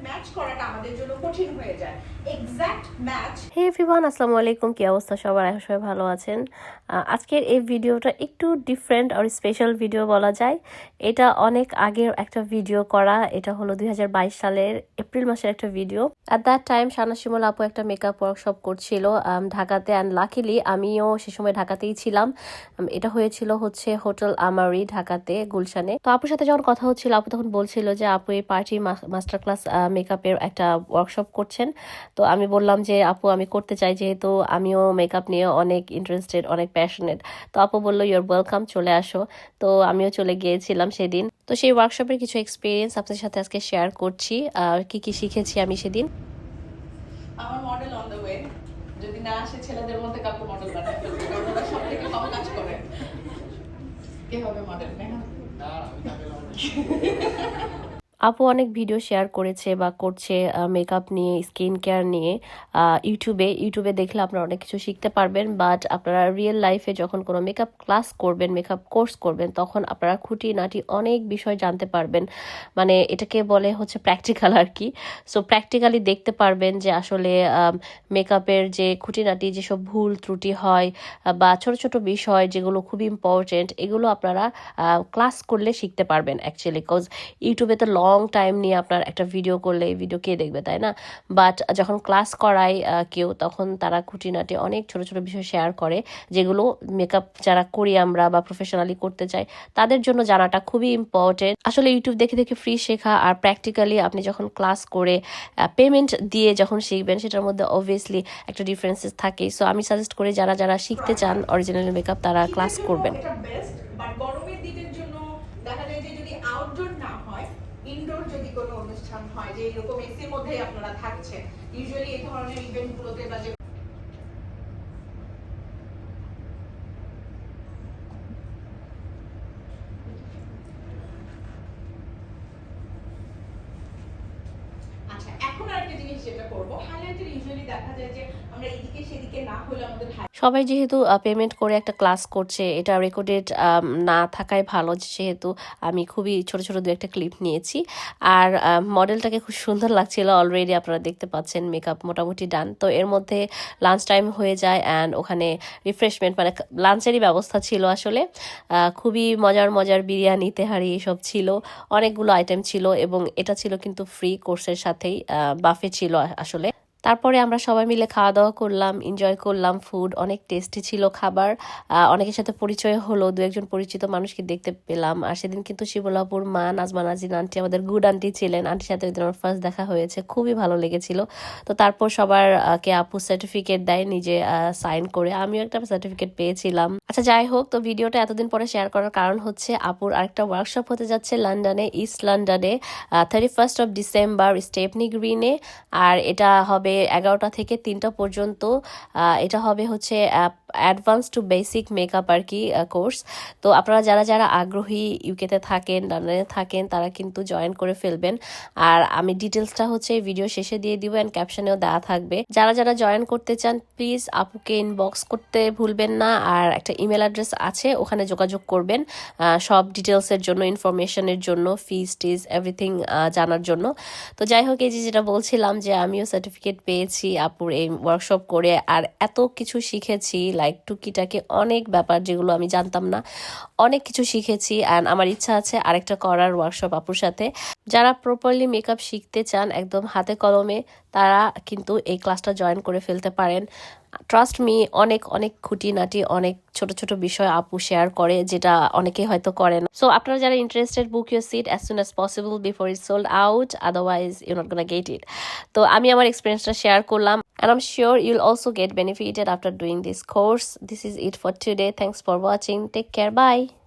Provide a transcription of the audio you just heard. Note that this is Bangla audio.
ম্যাচ করাটা আমাদের জন্য কঠিন হয়ে যায়। Exact match. হে এভরিওয়ান, আসসালামু আলাইকুম। কি অবস্থা সবার? আশা সবাই ভালো আছেন। আজকের এই ভিডিওটা একটু ডিফারেন্ট আর স্পেশাল ভিডিও বলা যায়। এটা অনেক আগের একটা ভিডিও করা। এটা হলো 2022 সালের এপ্রিল মাসের একটা ভিডিও। অ্যাট দ্যাট টাইম শানা শিমুল আপু একটা মেকআপ ওয়ার্কশপ করছিল ঢাকাতে, অ্যান্ড লাকিলি আমিও সে সময় ঢাকাতেই ছিলাম। এটা হয়েছিল হচ্ছে হোটেল আমারি ঢাকাতে, গুলশানে। তো আপুর সাথে যখন কথা হচ্ছিল, আপু তখন বলছিল যে আপু এই পার্টি মাস্টার ক্লাস মেকআপের একটা ওয়ার্কশপ করছেন। তো আমি বললাম যে আপু আমি করতে চাই, যেহেতু আমিও মেকআপ নিয়ে অনেক ইন্টারেস্টেড, অনেক প্যাশনেট। তো আপু বললো ইউর ওয়েলকাম, চলে আসো। তো আমিও চলে গিয়েছিলাম সেদিন। তো সেই ওয়ার্কশপের কিছু এক্সপিরিয়েন্স আপনাদের সাথে আজকে শেয়ার করছি, কি কি শিখেছি আমি সেদিন। আমার মডেল অন দ্য ওয়ে, যদি না আসে ছেলেদের মধ্যে কাউকে মডেল বানায় ফেলবে, কারণ ওরা সব থেকে কম কাজ করে। কে হবে মডেল? নেহা? আপু অনেক ভিডিও শেয়ার করেছে বা করছে মেকআপ নিয়ে, স্কিন কেয়ার নিয়ে ইউটিউবে দেখলে আপনারা অনেক কিছু শিখতে পারবেন। বাট আপনারা রিয়েল লাইফে যখন কোনো মেকআপ ক্লাস করবেন, মেকআপ কোর্স করবেন, তখন আপনারা খুঁটিনাটি অনেক বিষয় জানতে পারবেন। মানে এটাকে বলে হচ্ছে প্র্যাকটিক্যাল আর কি। সো প্র্যাকটিক্যালি দেখতে পারবেন যে আসলে মেকআপের যে খুঁটিনাটি যেসব ভুল ত্রুটি হয় বা ছোট ছোট বিষয় যেগুলো খুব ইম্পর্টেন্ট, এগুলো আপনারা ক্লাস করলে শিখতে পারবেন অ্যাকচুয়ালি। বিকজ ইউটিউবে তো লং টাইম নিয়ে আপনার একটা ভিডিও করলে এই ভিডিও কে দেখবে, তাই না? বাট যখন ক্লাস করায় কেউ, তখন তারা খুঁটিনাটি অনেক ছোট ছোট বিষয় শেয়ার করে, যেগুলো মেকআপ যারা করি আমরা বা প্রফেশনালি করতে চাই তাদের জন্য জানাটা খুবই ইম্পর্টেন্ট। আসলে ইউটিউব দেখে দেখে ফ্রি শেখা আর প্র্যাকটিক্যালি আপনি যখন ক্লাস করে পেমেন্ট দিয়ে যখন শিখবেন, সেটার মধ্যে অবভিয়াসলি একটা ডিফারেন্সেস থাকে। সো আমি সাজেস্ট করি যারা যারা শিখতে চান অরিজিনাল মেকআপ, তারা ক্লাস করবেন। এটা বেস্ট, বাট গরমের দিনের জন্য দেখা যায় যে যদি আউটডোর না হয়, ইনডোর যদি কোনো অনুষ্ঠান হয়, যে এরকম এসির মধ্যেই আপনারা থাকছেন, ইউজুয়ালি এই ধরনের ইভেন্টগুলোতে বা যে আচ্ছা, এখন আরেকটা জিনিস যেটা করব, হাইলাইটার ইউজুয়ালি দেখা যায় যে আমরা এদিকে সেদিকে না হলে আমাদের সবাই যেহেতু পেমেন্ট করে একটা ক্লাস করছে, এটা রেকর্ডেড না থাকাই ভালো, যেহেতু আমি খুবই ছোট ছোট দু একটা ক্লিপ নিয়েছি। আর মডেলটাকে খুব সুন্দর লাগছিল। অলরেডি আপনারা দেখতে পাচ্ছেন মেকআপ মোটামুটি ডান। তো এর মধ্যে লাঞ্চ টাইম হয়ে যায়, অ্যান্ড ওখানে রিফ্রেশমেন্ট মানে লাঞ্চেরই ব্যবস্থা ছিল আসলে। খুবই মজার মজার বিরিয়ানি, তেহারি এসব ছিল, অনেকগুলো আইটেম ছিল, এবং এটা ছিল কিন্তু ফ্রি কোর্সের সাথেই, বাফে ছিল আসলে। তারপরে আমরা সবাই মিলে খাওয়া দাওয়া করলাম, এনজয় করলাম। ফুড অনেক টেস্টি ছিল খাবার। অনেকের সাথে পরিচয় হলো, দু একজন পরিচিত মানুষকে দেখতে পেলাম। আর সেদিন কিন্তু শিবুলাপুর মা নাজমা নাজিন আন্টি আমাদের গুড আন্টি ছিলেন। আন্টির সাথে ওই দিন আমার ফার্স্ট দেখা হয়েছে, খুবই ভালো লেগেছিল। তো তারপর সবার কে আপু সার্টিফিকেট দেয় নিজে সাইন করে, আমিও একটা সার্টিফিকেট পেয়েছিলাম। আচ্ছা যাই হোক, তো ভিডিওটা এতদিন পরে শেয়ার করার কারণ হচ্ছে আপুর আরেকটা ওয়ার্কশপ হতে যাচ্ছে লন্ডনে, ইস্ট লন্ডনে, 31st অফ ডিসেম্বর, স্টেপনি গ্রিনে। আর এটা হবে 11টা থেকে 3টা পর্যন্ত। এটা হবে হচ্ছে অ্যাডভান্স টু বেসিক মেকআপ আর কি কোর্স। তো আপনারা যারা যারা আগ্রহী, ইউকেতে থাকেন, লন্ডনে থাকেন, তারা কিন্তু জয়েন করে ফেলবেন। আর আমি ডিটেলসটা হচ্ছে ভিডিও শেষে দিয়ে দিব, অ্যান্ড ক্যাপশনেও দেওয়া থাকবে। যারা যারা জয়েন করতে চান প্লিজ আপুকে ইনবক্স করতে ভুলবেন না। আর একটা ইমেল অ্যাড্রেস আছে, ওখানে যোগাযোগ করবেন সব ডিটেলসের জন্য, ইনফরমেশনের জন্য, ফিজ টিজ এভরিথিং জানার জন্য। তো যাই হোক, এই যে যেটা বলছিলাম যে আমিও সার্টিফিকেট পেয়েছি আপুর এই ওয়ার্কশপ করে, আর এত কিছু শিখেছি, লাইক টুকিটাকে অনেক ব্যাপার যেগুলো আমি জানতাম না, অনেক কিছু শিখেছি। অ্যান্ড আমার ইচ্ছা আছে আরেকটা করার ওয়ার্কশপ আপুর সাথে। যারা প্রপারলি মেকআপ শিখতে চান একদম হাতে কলমে, তারা কিন্তু এই ক্লাসটা জয়েন করে ফেলতে পারেন। ট্রাস্ট মি, অনেক অনেক খুঁটিনাটি অনেক ছোট ছোট বিষয় আপু শেয়ার করে, যেটা অনেকেই হয়তো করে না। সো আপনারা যারা interested, book your seat as soon as possible before it sold out, otherwise you not gonna get it. তো আমি আমার এক্সপিরিয়েন্সটা শেয়ার করলাম, and I'm sure you'll also get benefited after doing this course. This is it for today. Thanks for watching. Take care. Bye.